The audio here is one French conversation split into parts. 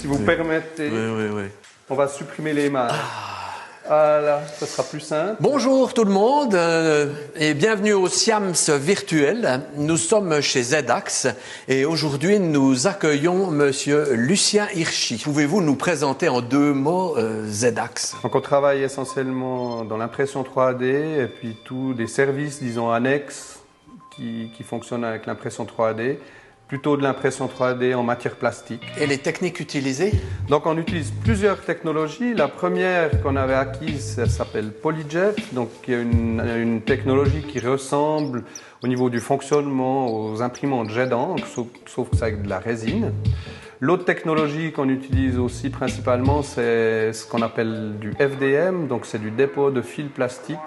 si vous permettez. Oui. On va supprimer les images. Voilà, ce sera plus simple. Bonjour tout le monde et bienvenue au SIAMS virtuel. Nous sommes chez ZAX et aujourd'hui nous accueillons Monsieur Lucien Hirschi. Pouvez-vous nous présenter en 2 mots ZAX? Donc on travaille essentiellement dans l'impression 3D et puis tous les services, disons, annexes qui fonctionnent avec l'impression 3D. Plutôt de l'impression 3D en matière plastique. Et les techniques utilisées? Donc on utilise plusieurs technologies. La première qu'on avait acquise, elle s'appelle PolyJet, donc qui est une technologie qui ressemble au niveau du fonctionnement aux imprimantes jet d'encre, sauf que c'est avec de la résine. L'autre technologie qu'on utilise aussi principalement, c'est ce qu'on appelle du FDM, donc c'est du dépôt de fils plastique.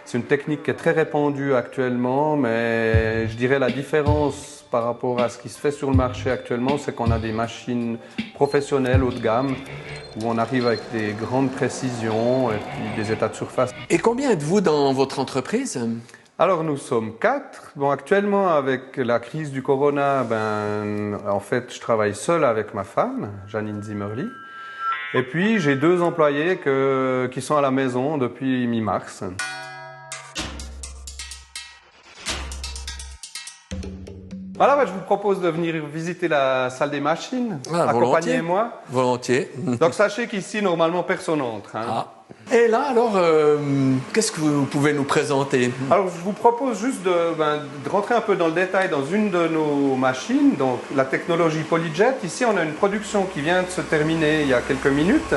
C'est une technique qui est très répandue actuellement, mais je dirais la différence par rapport à ce qui se fait sur le marché actuellement, c'est qu'on a des machines professionnelles haut de gamme où on arrive avec des grandes précisions et puis des états de surface. Et combien êtes-vous dans votre entreprise? Alors nous sommes 4. Bon, actuellement avec la crise du corona, en fait je travaille seul avec ma femme, Janine Zimmerli. Et puis j'ai 2 employés qui sont à la maison depuis mi-mars. Voilà, je vous propose de venir visiter la salle des machines. Accompagnez-moi. Volontiers. Donc sachez qu'ici, normalement, personne n'entre. Et là, alors, qu'est-ce que vous pouvez nous présenter? Alors, je vous propose juste de rentrer un peu dans le détail dans une de nos machines, donc la technologie PolyJet. Ici, on a une production qui vient de se terminer il y a quelques minutes.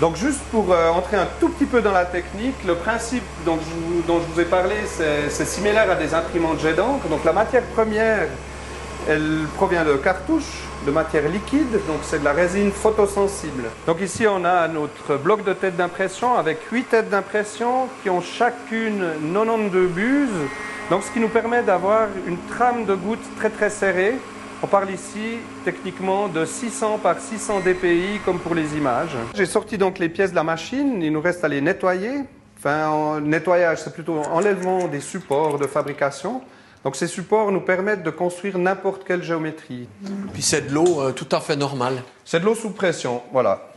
Donc juste pour entrer un tout petit peu dans la technique, le principe dont je vous ai parlé, c'est similaire à des imprimantes jet d'encre. Donc la matière première, elle provient de cartouches, de matière liquide, donc c'est de la résine photosensible. Donc ici on a notre bloc de tête d'impression avec 8 têtes d'impression qui ont chacune 92 buses, donc ce qui nous permet d'avoir une trame de gouttes très très serrée. On parle ici techniquement de 600 par 600 dpi comme pour les images. J'ai sorti donc les pièces de la machine, il nous reste à les nettoyer. Enfin, nettoyage, c'est plutôt enlèvement des supports de fabrication. Donc ces supports nous permettent de construire n'importe quelle géométrie. Puis c'est de l'eau tout à fait normale. C'est de l'eau sous pression, voilà.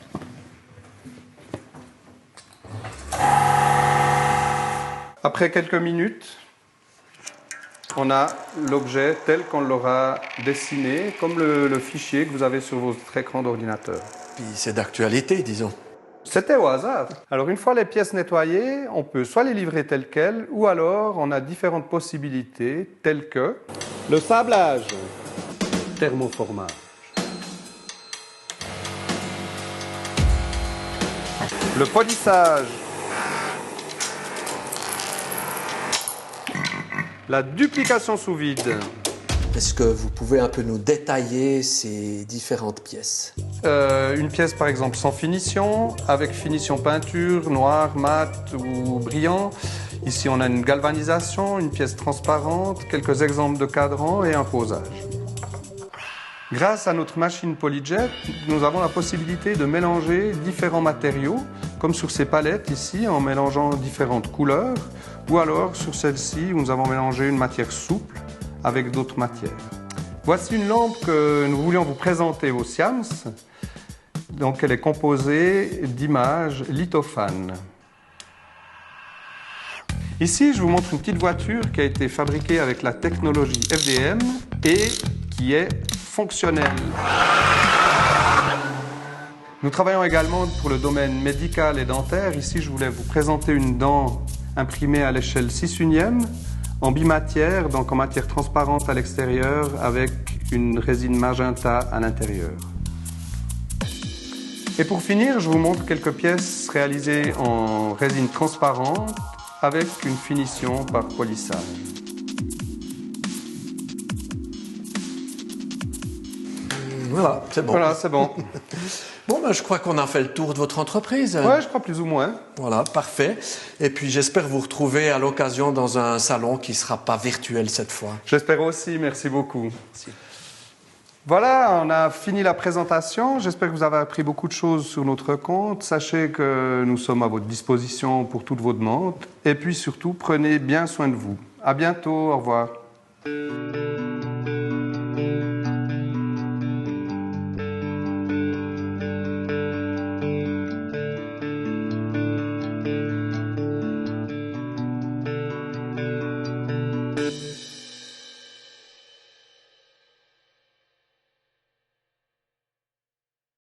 Après quelques minutes, on a l'objet tel qu'on l'aura dessiné, comme le fichier que vous avez sur votre écran d'ordinateur. Puis c'est d'actualité, disons. C'était au hasard. Alors une fois les pièces nettoyées, on peut soit les livrer telles quelles, ou alors on a différentes possibilités telles que le sablage, thermoformage, le polissage, la duplication sous vide. Est-ce que vous pouvez un peu nous détailler ces différentes pièces? Une pièce par exemple sans finition, avec finition peinture, noir, mat ou brillant. Ici on a une galvanisation, une pièce transparente, quelques exemples de cadrans et un posage. Grâce à notre machine PolyJet, nous avons la possibilité de mélanger différents matériaux, comme sur ces palettes ici, en mélangeant différentes couleurs, ou alors sur celle-ci où nous avons mélangé une matière souple avec d'autres matières. Voici une lampe que nous voulions vous présenter au SIAMS. Donc elle est composée d'images lithophanes. Ici, je vous montre une petite voiture qui a été fabriquée avec la technologie FDM et qui est fonctionnelle. Nous travaillons également pour le domaine médical et dentaire. Ici, je voulais vous présenter une dent imprimée à l'échelle 6/1 en bimatière, donc en matière transparente à l'extérieur avec une résine magenta à l'intérieur. Et pour finir, je vous montre quelques pièces réalisées en résine transparente avec une finition par polissage. Voilà, c'est bon. Voilà, c'est bon. Bon, je crois qu'on a fait le tour de votre entreprise. Ouais, je crois plus ou moins. Voilà, parfait. Et puis j'espère vous retrouver à l'occasion dans un salon qui ne sera pas virtuel cette fois. J'espère aussi, merci beaucoup. Merci. Voilà, on a fini la présentation. J'espère que vous avez appris beaucoup de choses sur notre compte. Sachez que nous sommes à votre disposition pour toutes vos demandes. Et puis surtout, prenez bien soin de vous. À bientôt, au revoir.